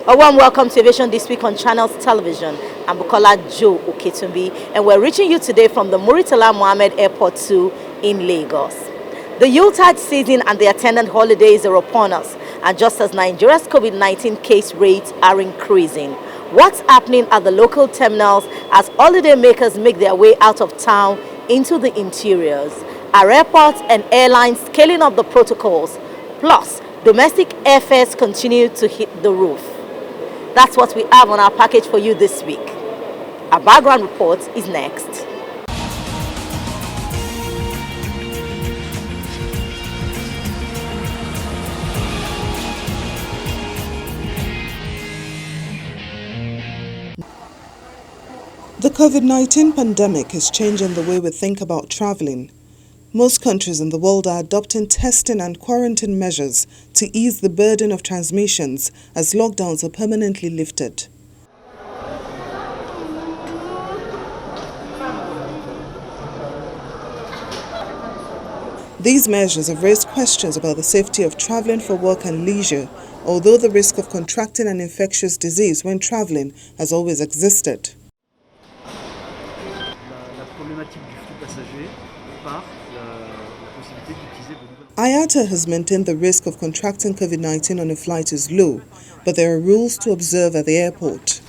A warm welcome to Aviation this week on Channels Television. I'm Bukola Joe Oketumbi, and we're reaching you today from the Muritala Mohammed Airport 2 in Lagos. The Yuletide season and the attendant holidays are upon us, and just as Nigeria's COVID-19 case rates are increasing, what's happening at the local terminals as holiday makers make their way out of town into the interiors? Are airports and airlines scaling up the protocols? Plus, domestic airfares continue to hit the roof. That's what we have on our package for you this week. Our background report is next. The COVID-19 pandemic is changing the way we think about traveling. Most countries in the world are adopting testing and quarantine measures to ease the burden of transmissions as lockdowns are permanently lifted. These measures have raised questions about the safety of traveling for work and leisure, although the risk of contracting an infectious disease when traveling has always existed. IATA has maintained the risk of contracting COVID-19 on a flight is low, but there are rules to observe at the airport.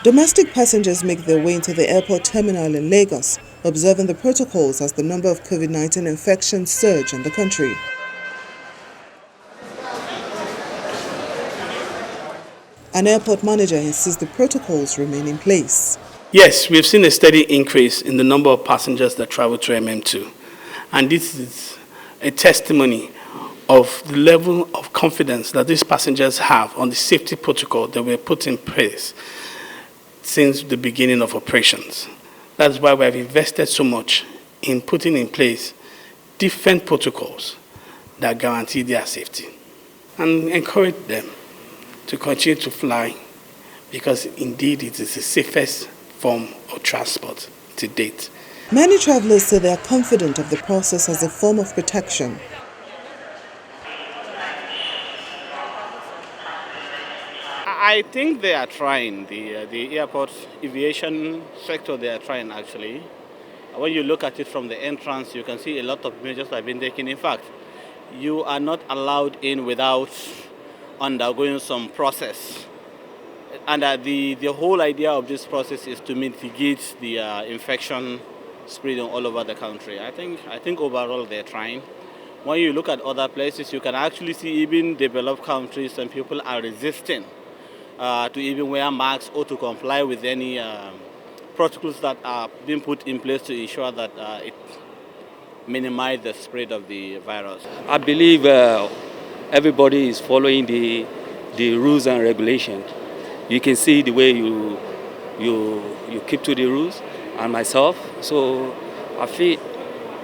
Domestic passengers make their way into the airport terminal in Lagos, observing the protocols as the number of COVID-19 infections surge in the country. An airport manager insists the protocols remain in place. Yes, we've seen a steady increase in the number of passengers that travel to MM2. And this is a testimony of the level of confidence that these passengers have on the safety protocol that were put in place since the beginning of operations. That's why we have invested so much in putting in place different protocols that guarantee their safety and encourage them to continue to fly, because indeed it is the safest form of transport to date. Many travelers say they are confident of the process as a form of protection. I think they are trying, the airport aviation sector, they are trying actually. When you look at it from the entrance, you can see a lot of measures have been taken. In fact, you are not allowed in without undergoing some process, and the whole idea of this process is to mitigate the infection spreading all over the country. I think overall they're trying. When you look at other places, you can actually see even developed countries and people are resisting to even wear masks or to comply with any protocols that are being put in place to ensure that it minimizes the spread of the virus. I believe everybody is following the rules and regulations. You can see the way you keep to the rules, and myself, so I feel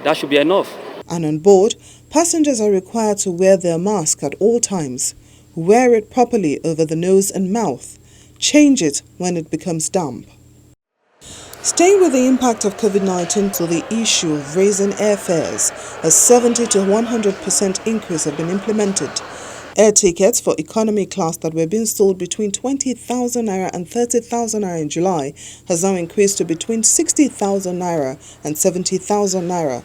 that should be enough. And on board, passengers are required to wear their mask at all times, wear it properly over the nose and mouth, change it when it becomes damp. Staying with the impact of COVID-19 to the issue of raising airfares, a 70 to 100% increase have been implemented. Air tickets for economy class that were being sold between 20,000 naira and 30,000 naira in July has now increased to between 60,000 naira and 70,000 naira,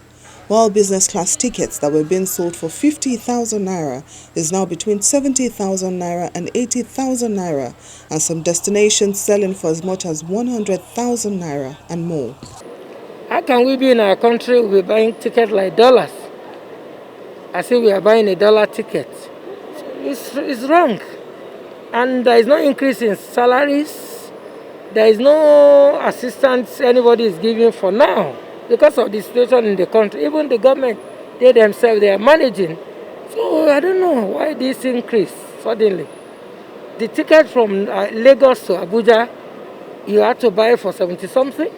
while business class tickets that were being sold for 50,000 naira is now between 70,000 naira and 80,000 naira, and some destinations selling for as much as 100,000 naira and more. How can we be in our country, we're buying tickets like dollars? I say we are buying a dollar ticket. It's wrong. And there is no increase in salaries. There is no assistance anybody is giving for now because of the situation in the country. Even the government, they themselves, they are managing. So I don't know why this increase suddenly. The ticket from Lagos to Abuja, you have to buy for 70-something.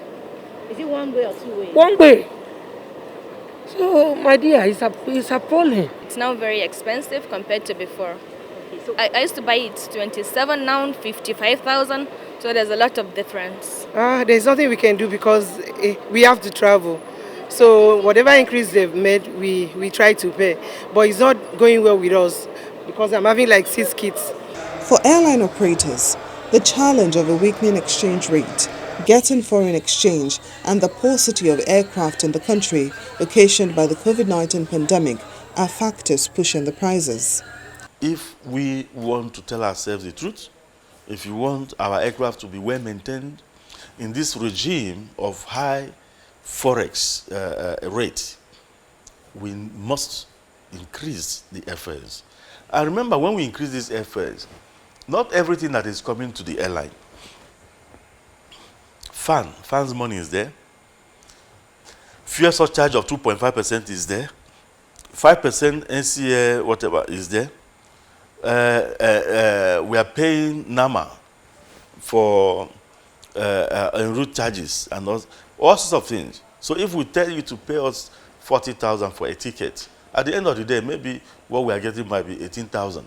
Is it one way or two way? One way. So, my dear, it's appalling. It's now very expensive compared to before. Okay, so I used to buy it 27, now 55,000. So there's a lot of difference. There's nothing we can do because we have to travel. So whatever increase they've made, we try to pay. But it's not going well with us because I'm having like 6 kids. For airline operators, the challenge of a weakening exchange rate, getting foreign exchange, and the paucity of aircraft in the country occasioned by the COVID-19 pandemic are factors pushing the prices. If we want to tell ourselves the truth, if you want our aircraft to be well maintained, in this regime of high forex rate, we must increase the airfares. I remember when we increase these airfares, not everything that is coming to the airline. Fans money is there. Fuel surcharge of 2.5% is there. 5% NCA whatever is there. We are paying NAMA for en route charges and all sorts of things. So if we tell you to pay us 40,000 for a ticket, at the end of the day, maybe what we are getting might be 18,000.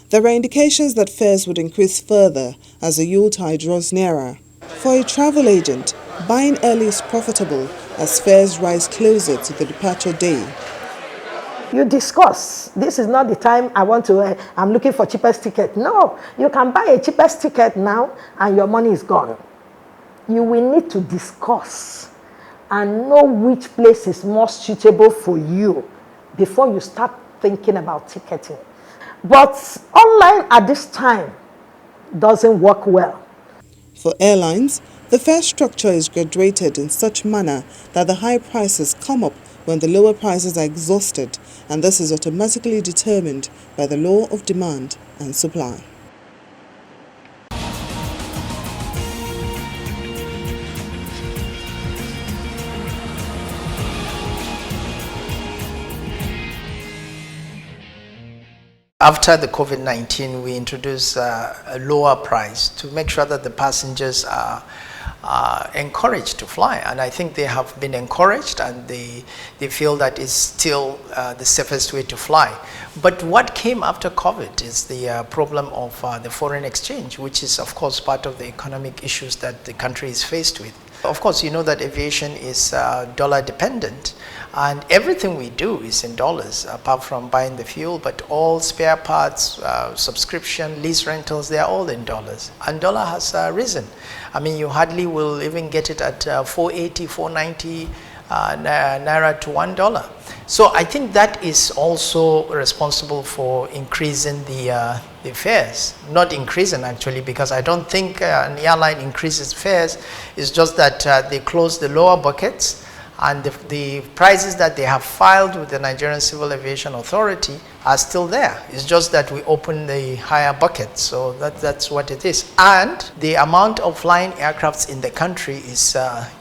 There are indications that fares would increase further as the Yuletide draws nearer. For a travel agent, buying early is profitable as fares rise closer to the departure day. You discuss. This is not the time I'm looking for cheapest ticket. No, you can buy a cheapest ticket now and your money is gone. You will need to discuss and know which place is more suitable for you before you start thinking about ticketing. But online at this time doesn't work well. For airlines, the fare structure is graduated in such manner that the high prices come up when the lower prices are exhausted, and this is automatically determined by the law of demand and supply. After the COVID-19, we introduced a lower price to make sure that the passengers are encouraged to fly, and I think they have been encouraged and they feel that it's still the safest way to fly. But what came after COVID is the problem of the foreign exchange, which is of course part of the economic issues that the country is faced with. Of course, you know that aviation is dollar dependent, and everything we do is in dollars apart from buying the fuel, but all spare parts, subscription, lease rentals, they are all in dollars, and dollar has risen. I mean, you hardly will even get it at 480, 490 naira to $1. So I think that is also responsible for increasing the fares. Not increasing actually, because I don't think an airline increases fares. It's just that they close the lower buckets, and the prices that they have filed with the Nigerian Civil Aviation Authority are still there. It's just that we open the higher buckets, so that's what it is. And the amount of flying aircrafts in the country is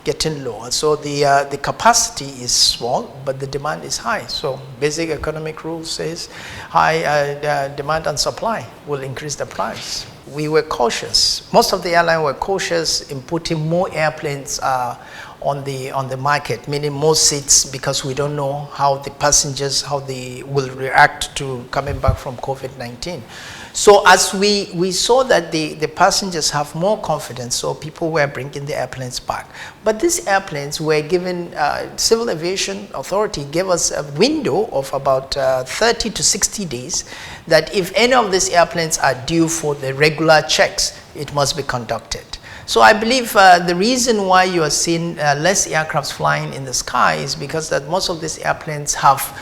getting lower. So the capacity is small, but the demand is high. So basic economic rule says high demand and supply will increase the price. We were cautious. Most of the airlines were cautious in putting more airplanes on the market, meaning more seats, because we don't know how the passengers, how they will react to coming back from COVID-19. So as we saw that the passengers have more confidence, so people were bringing the airplanes back. But these airplanes were given, Civil Aviation Authority gave us a window of about 30 to 60 days that if any of these airplanes are due for the regular checks, it must be conducted. So I believe the reason why you are seeing less aircrafts flying in the sky is because that most of these airplanes have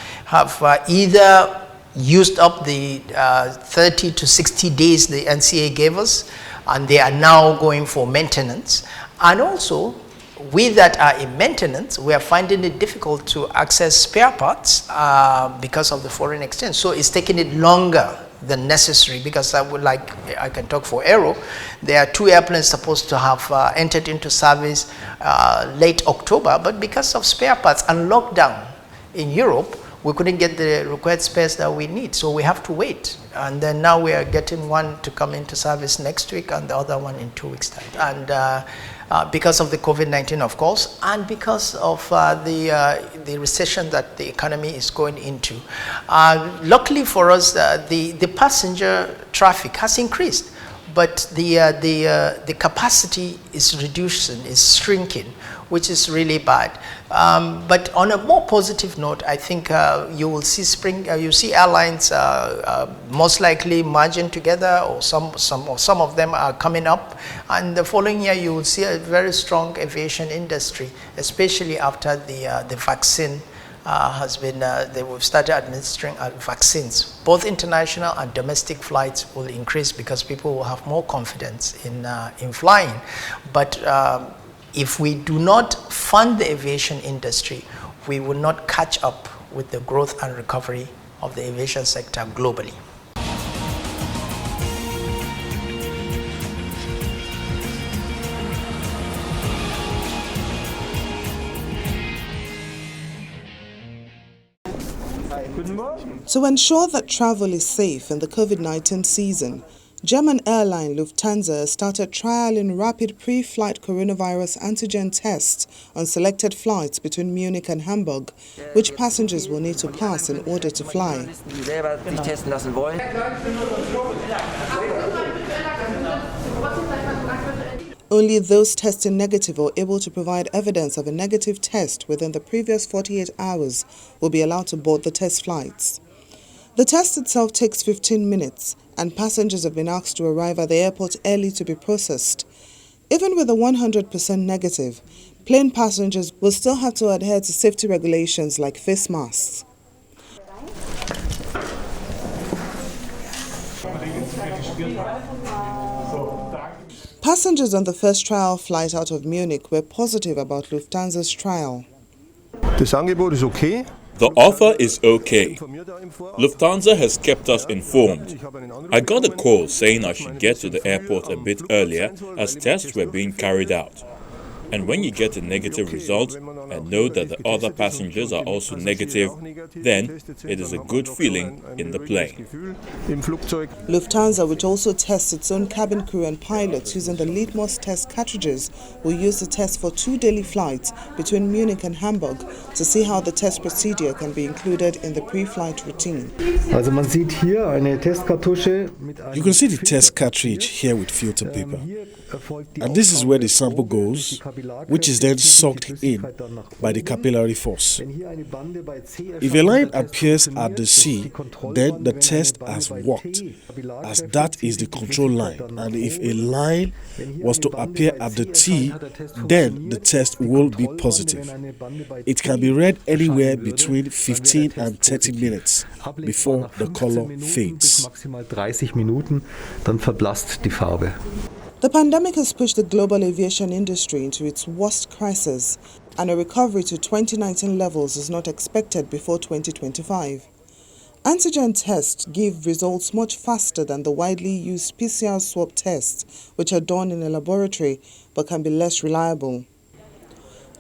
either used up the 30 to 60 days the NCA gave us, and they are now going for maintenance. And also, we that are in maintenance, we are finding it difficult to access spare parts because of the foreign exchange. So it's taking it longer than necessary, because I can talk for Aero. There are 2 airplanes supposed to have entered into service late October, but because of spare parts and lockdown in Europe, we couldn't get the required spares that we need, so we have to wait. And then now we are getting one to come into service next week and the other one in 2 weeks' time. And because of the COVID-19, of course, and because of the recession that the economy is going into. Luckily for us, the passenger traffic has increased, but the capacity is reducing, is shrinking, which is really bad. But on a more positive note, I think you will see airlines most likely merging together, or some of them are coming up. And the following year, you will see a very strong aviation industry, especially after the vaccine has been, we've started administering vaccines. Both international and domestic flights will increase because people will have more confidence in flying. But if we do not fund the aviation industry, we will not catch up with the growth and recovery of the aviation sector globally. To ensure that travel is safe in the COVID-19 season, German airline Lufthansa started trialing rapid pre-flight coronavirus antigen tests on selected flights between Munich and Hamburg, which passengers will need to pass in order to fly. Only those testing negative or able to provide evidence of a negative test within the previous 48 hours will be allowed to board the test flights. The test itself takes 15 minutes, and passengers have been asked to arrive at the airport early to be processed. Even with a 100% negative, plane passengers will still have to adhere to safety regulations like face masks. Passengers on the first trial flight out of Munich were positive about Lufthansa's trial. Das Angebot ist okay. The offer is okay. Lufthansa has kept us informed. I got a call saying I should get to the airport a bit earlier as tests were being carried out. And when you get a negative result and know that the other passengers are also negative, then it is a good feeling in the plane. Lufthansa, which also tests its own cabin crew and pilots using the litmus test cartridges, will use the test for 2 daily flights between Munich and Hamburg to see how the test procedure can be included in the pre-flight routine. You can see the test cartridge here with filter paper. And this is where the sample goes, which is then sucked in by the capillary force. If a line appears at the C, then the test has worked, as that is the control line. And if a line was to appear at the T, then the test will be positive. It can be read anywhere between 15 and 30 minutes before the color fades. The pandemic has pushed the global aviation industry into its worst crisis, and a recovery to 2019 levels is not expected before 2025. Antigen tests give results much faster than the widely used PCR swab tests, which are done in a laboratory but can be less reliable.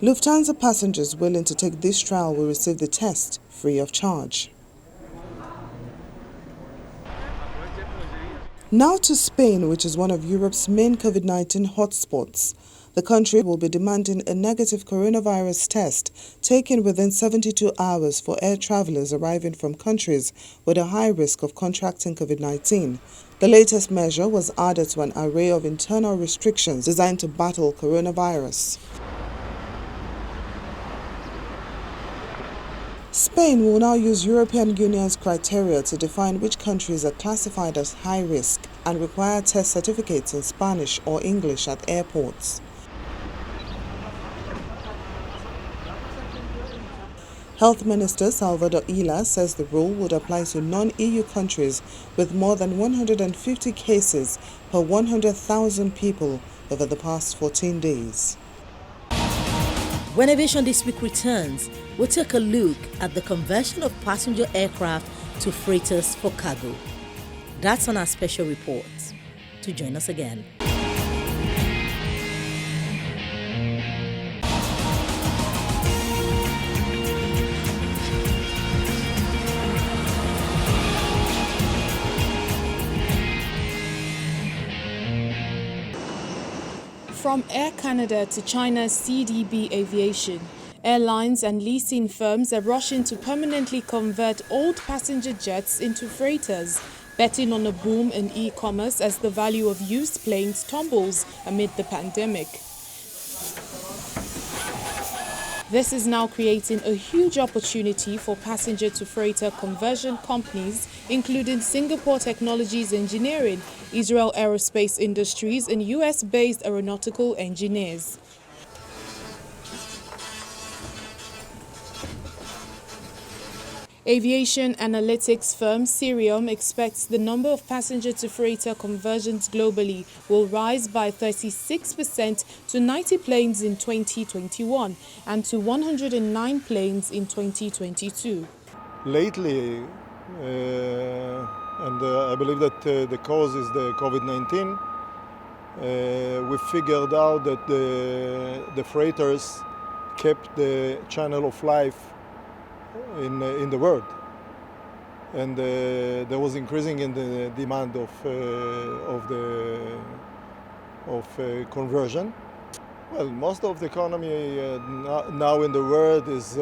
Lufthansa passengers willing to take this trial will receive the test free of charge. Now to Spain, which is one of Europe's main COVID-19 hotspots. The country will be demanding a negative coronavirus test taken within 72 hours for air travelers arriving from countries with a high risk of contracting COVID-19. The latest measure was added to an array of internal restrictions designed to battle coronavirus. Spain will now use European Union's criteria to define which countries are classified as high risk and require test certificates in Spanish or English at airports. Health Minister Salvador Illa says the rule would apply to non-EU countries with more than 150 cases per 100,000 people over the past 14 days. When Aviation This Week returns, we'll take a look at the conversion of passenger aircraft to freighters for cargo. That's on our special report. To join us again. From Air Canada to China's CDB Aviation, airlines and leasing firms are rushing to permanently convert old passenger jets into freighters, betting on a boom in e-commerce as the value of used planes tumbles amid the pandemic. This is now creating a huge opportunity for passenger-to-freighter conversion companies, including Singapore Technologies Engineering, Israel Aerospace Industries, and US-based aeronautical engineers. Aviation analytics firm Cirium expects the number of passenger-to-freighter conversions globally will rise by 36% to 90 planes in 2021 and to 109 planes in 2022. Lately, I believe that the cause is the COVID-19, we figured out that the freighters kept the channel of life in the world, and there was increasing in the demand of conversion. Well, most of the economy now in the world is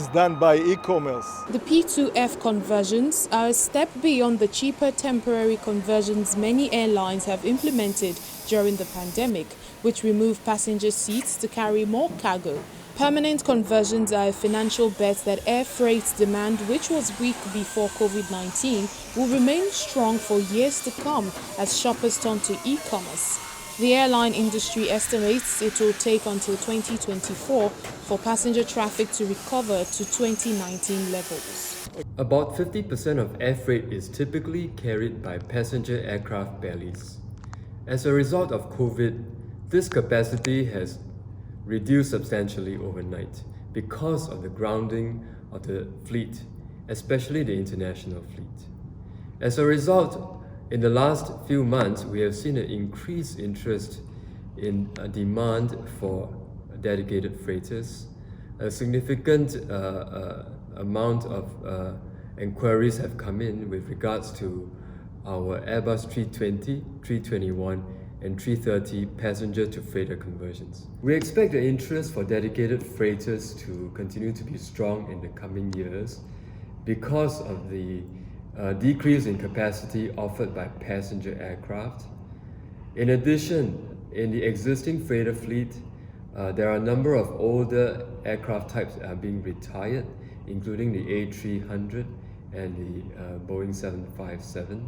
done by e-commerce. The P2F conversions are a step beyond the cheaper temporary conversions many airlines have implemented during the pandemic, which remove passenger seats to carry more cargo. Permanent conversions are a financial bet that air freight demand, which was weak before COVID-19, will remain strong for years to come as shoppers turn to e-commerce. The airline industry estimates it will take until 2024 for passenger traffic to recover to 2019 levels. About 50% of air freight is typically carried by passenger aircraft bellies. As a result of COVID, this capacity has reduced substantially overnight because of the grounding of the fleet, especially the international fleet. As a result, in the last few months, we have seen an increased interest in demand for dedicated freighters. A significant amount of inquiries have come in with regards to our Airbus 320, 321, and 330 passenger-to-freighter conversions. We expect the interest for dedicated freighters to continue to be strong in the coming years because of the decrease in capacity offered by passenger aircraft. In addition, in the existing freighter fleet, there are a number of older aircraft types that are being retired, including the A300 and the Boeing 757.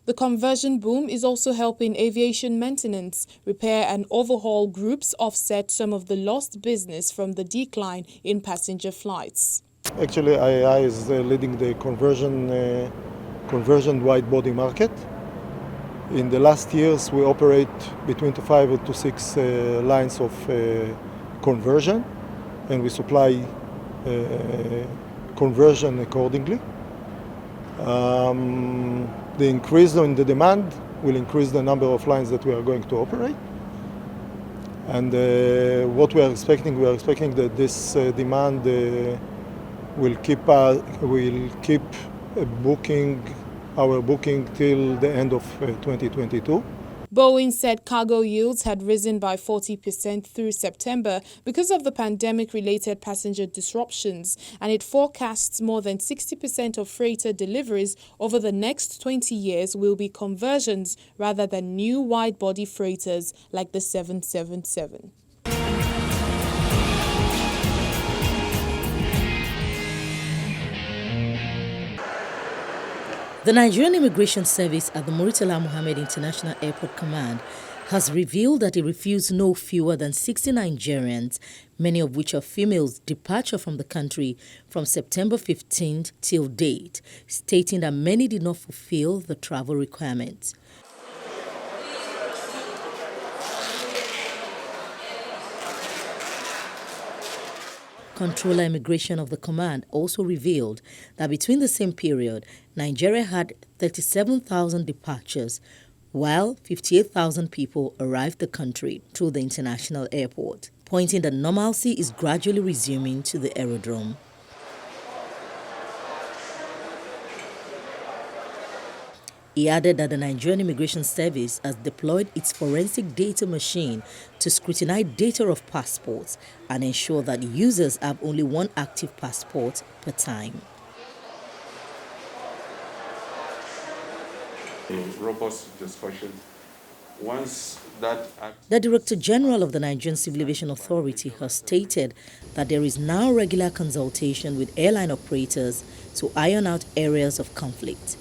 The conversion boom is also helping aviation maintenance, repair and overhaul groups offset some of the lost business from the decline in passenger flights. Actually, IAI is leading the conversion wide-body market. In the last years, we operate between 5 to 6 lines of conversion, and we supply conversion accordingly. The increase in the demand will increase the number of lines that we are going to operate. And what we are expecting that this demand will keep our booking till the end of 2022. Boeing said cargo yields had risen by 40% through September because of the pandemic-related passenger disruptions, and it forecasts more than 60% of freighter deliveries over the next 20 years will be conversions rather than new wide-body freighters like the 777. The Nigerian Immigration Service at the Murtala Muhammed International Airport Command has revealed that it refused no fewer than 60 Nigerians, many of which are females, departure from the country from September 15th till date, stating that many did not fulfill the travel requirements. Controller Immigration of the command also revealed that between the same period, Nigeria had 37,000 departures, while 58,000 people arrived the country through the international airport, pointing that normalcy is gradually resuming to the aerodrome. He added that the Nigerian Immigration Service has deployed its forensic data machine to scrutinize data of passports and ensure that users have only one active passport per time. A robust discussion Once that act The Director General of the Nigerian Civil Aviation Authority has stated that there is now regular consultation with airline operators to iron out areas of conflict.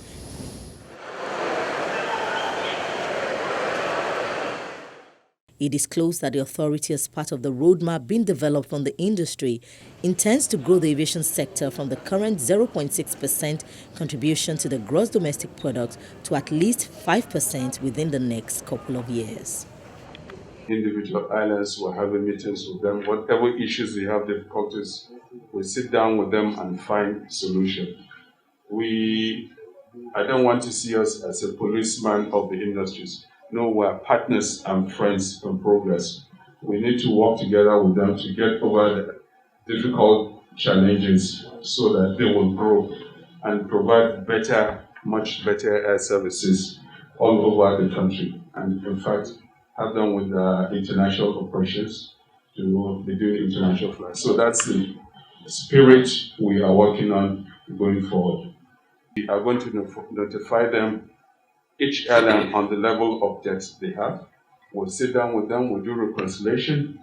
He disclosed that the authority, as part of the roadmap being developed from the industry, intends to grow the aviation sector from the current 0.6% contribution to the gross domestic product to at least 5% within the next couple of years. Individual islands, we're having meetings with them. Whatever issues they have difficulties, we sit down with them and find solution. I don't want to see us as a policeman of the industries. No, we're partners and friends in progress. We need to work together with them to get over the difficult challenges so that they will grow and provide better, much better air services all over the country. And in fact, have them with international operations to be doing international flights. So that's the spirit we are working on going forward. We are going to notify them, each airline, on the level of debts they have. We'll sit down with them, we'll do reconciliation.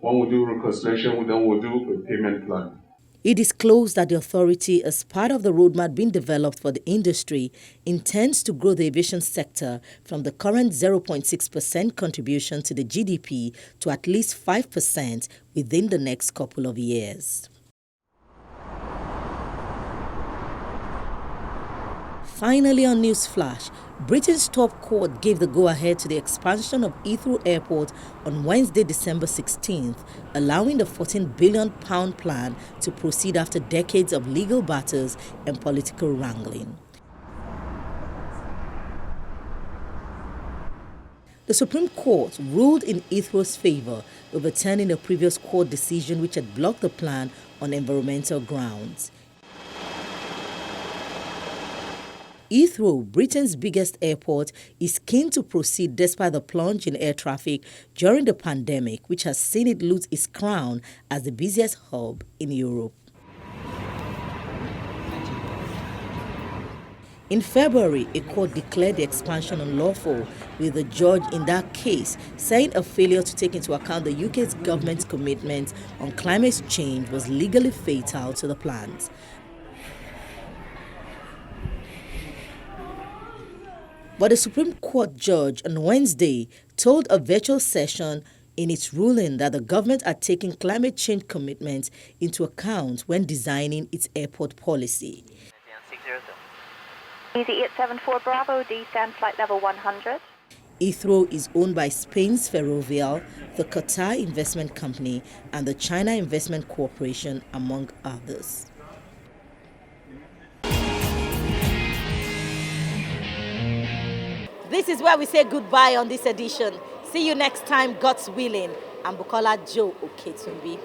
When we do reconciliation with them, we'll do a payment plan. He disclosed that the authority, as part of the roadmap being developed for the industry, intends to grow the aviation sector from the current 0.6% contribution to the GDP to at least 5% within the next couple of years. Finally, on Newsflash, Britain's top court gave the go-ahead to the expansion of Heathrow Airport on Wednesday, December 16th, allowing the £14 billion plan to proceed after decades of legal battles and political wrangling. The Supreme Court ruled in Heathrow's favour, overturning a previous court decision which had blocked the plan on environmental grounds. Heathrow, Britain's biggest airport, is keen to proceed despite the plunge in air traffic during the pandemic, which has seen it lose its crown as the busiest hub in Europe. In February, a court declared the expansion unlawful, with the judge in that case saying a failure to take into account the UK's government's commitment on climate change was legally fatal to the plans. But the Supreme Court judge on Wednesday told a virtual session in its ruling that the government had taken climate change commitments into account when designing its airport policy. Easy 874 Bravo, descend flight level 100. Heathrow is owned by Spain's Ferrovial, the Qatar Investment Company, and the China Investment Corporation, among others. This is where we say goodbye on this edition. See you next time, God's willing. I'm Bukola Joe Oketumbi.